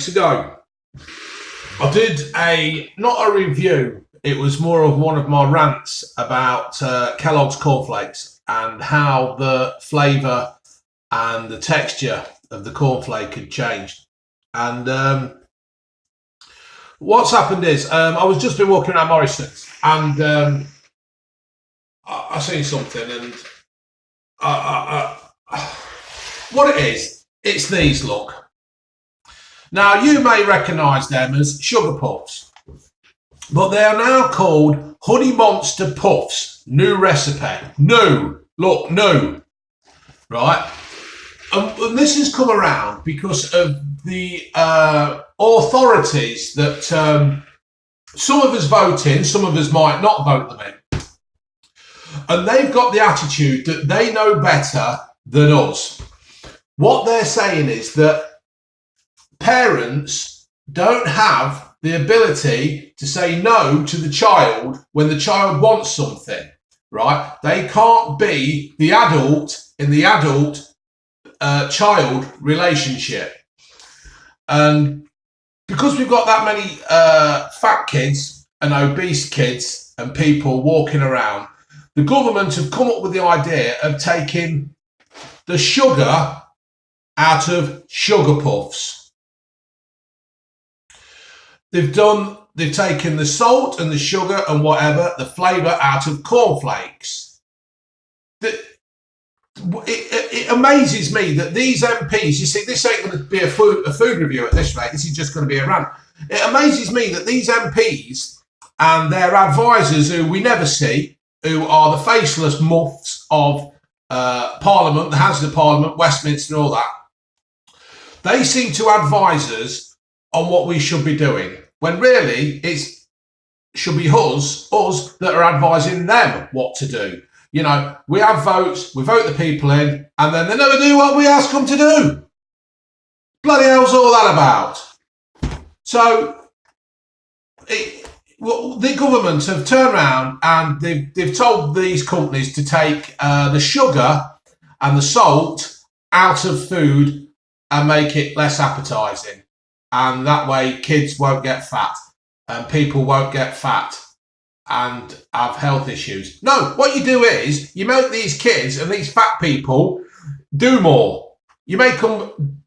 weeks ago, I did not a review, it was more of one of my rants about Kellogg's cornflakes and how the flavour and the texture of the cornflake had changed. And what's happened is, I was just been walking around Morrison's and I seen something, and what it is, it's these, look. Now, you may recognise them as Sugar Puffs, but they are now called Honey Monster Puffs. New recipe. New. Look, new. Right? And this has come around because of the authorities that some of us vote in, some of us might not vote them in. And they've got the attitude that they know better than us. What they're saying is that parents don't have the ability to say no to the child when the child wants something, right? They can't be the adult in the adult-child relationship. And because we've got that many fat kids and obese kids and people walking around, the government have come up with the idea of taking the sugar out of Sugar Puffs. They've taken the salt and the sugar and whatever, the flavour out of cornflakes. It amazes me that these MPs, you see, this ain't going to be a food review at this rate, this is just going to be a rant. It amazes me that these MPs and their advisors, who we never see, who are the faceless muffs of Parliament, the Houses of Parliament, Westminster and all that, they seem to advise us on what we should be doing, when really it should be us that are advising them what to do. You know, we have votes, we vote the people in, and then they never do what we ask them to do. Bloody hell's all that about? So, the government have turned around and they've told these companies to take the sugar and the salt out of food and make it less appetising. And that way kids won't get fat and people won't get fat and have health issues. No, what you do is you make these kids and these fat people do more. You make them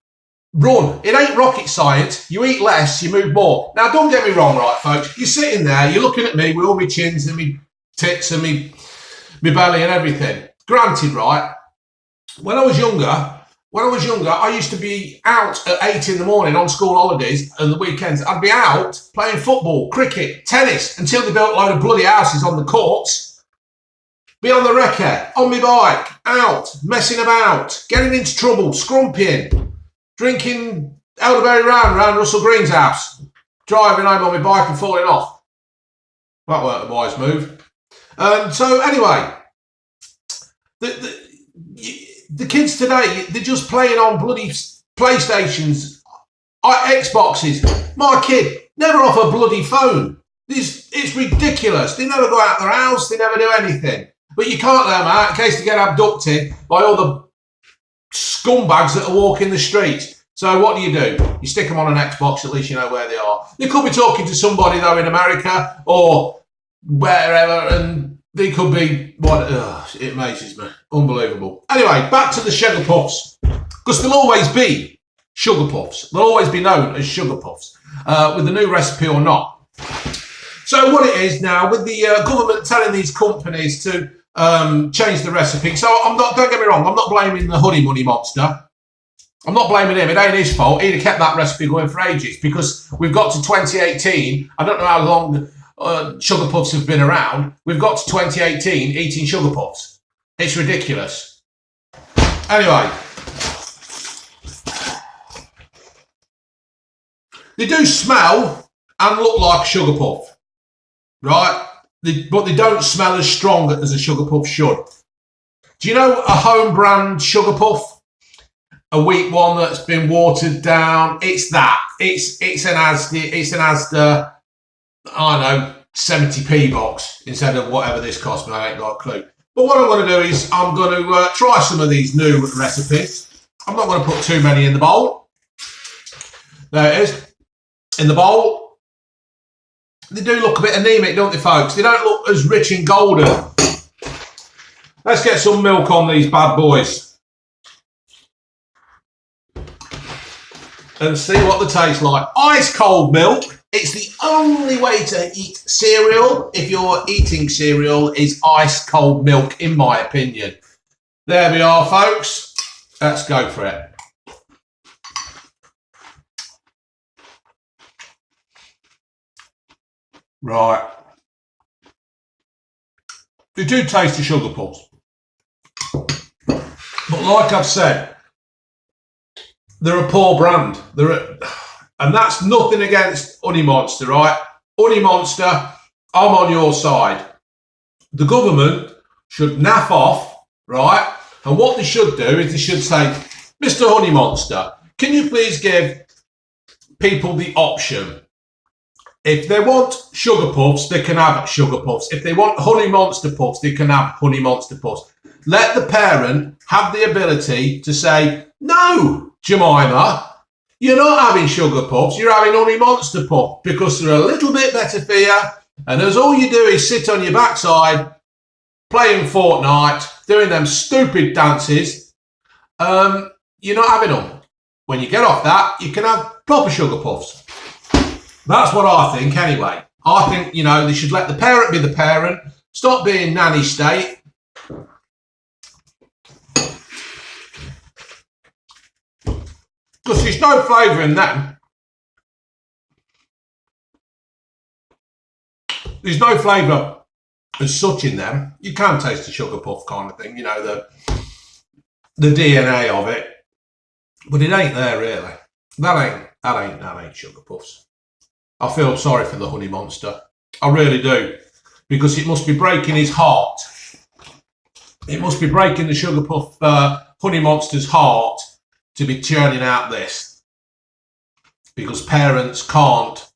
run. It ain't rocket science. You eat less, you move more. Now, don't get me wrong, right, folks? You're sitting there, you're looking at me with all my chins and my tits and my belly and everything. Granted, right, when I was younger, I used to be out at 8 in the morning on school holidays and the weekends. I'd be out playing football, cricket, tennis, until they built a load of bloody houses on the courts. Be on the wrecker, on my bike, out, messing about, getting into trouble, scrumping, drinking elderberry round Russell Green's house, driving home on my bike and falling off. That weren't a wise move. So anyway, the kids today, they're just playing on bloody PlayStations, Xboxes. My kid never off a bloody phone. It's ridiculous. They never go out their house. They never do anything. But you can't let them out in case they get abducted by all the scumbags that are walking the streets. So what do? You stick them on an Xbox, at least you know where they are. They could be talking to somebody, though, in America or wherever, and they could be, it amazes me. Unbelievable. Anyway, back to the Sugar Puffs. Because there'll always be Sugar Puffs. They'll always be known as Sugar Puffs, with the new recipe or not. So what it is now, with the government telling these companies to change the recipe. So don't get me wrong, I'm not blaming the Honey Money Monster. I'm not blaming him. It ain't his fault. He'd have kept that recipe going for ages, because we've got to 2018. I don't know how long Sugar Puffs have been around. We've got to 2018 eating Sugar Puffs. It's ridiculous. Anyway, they do smell and look like a Sugar Puff, right? But they don't smell as strong as a Sugar Puff should. Do you know a home brand Sugar Puff? A wheat one that's been watered down? It's that. It's an Asda, I don't know, 70p box instead of whatever this cost me. I ain't got a clue. But what I'm going to do is I'm going to try some of these new recipes. I'm not going to put too many in the bowl. There it is. In the bowl. They do look a bit anemic, don't they, folks? They don't look as rich in golden. Let's get some milk on these bad boys. And see what they taste like. Ice cold milk. It's the only way to eat cereal. If you're eating cereal, is ice cold milk, in my opinion. There we are, folks. Let's go for it. Right. They do taste the Sugar Puffs. But like I've said, they're a poor brand. And that's nothing against Honey Monster, right? Honey Monster, I'm on your side. The government should naff off, right? And what they should do is they should say, Mr. Honey Monster, can you please give people the option? If they want Sugar Puffs, they can have Sugar Puffs. If they want Honey Monster Puffs, they can have Honey Monster Puffs. Let the parent have the ability to say, no, Jemima, you're not having Sugar Puffs, you're having Honey Monster Puffs because they're a little bit better for you. And as all you do is sit on your backside, playing Fortnite, doing them stupid dances, you're not having them. When you get off that, you can have proper Sugar Puffs. That's what I think anyway. I think, you know, they should let the parent be the parent, stop being nanny state. Because there's no flavour in them. There's no flavour as such in them. You can taste the Sugar Puff kind of thing, you know, the DNA of it. But it ain't there really. That ain't Sugar Puffs. I feel sorry for the Honey Monster. I really do. Because it must be breaking his heart. It must be breaking the Sugar Puff Honey Monster's heart to be churning out this. Because parents can't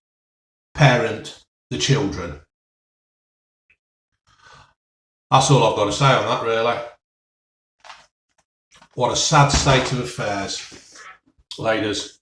parent the children. That's all I've got to say on that, really. What a sad state of affairs, ladies.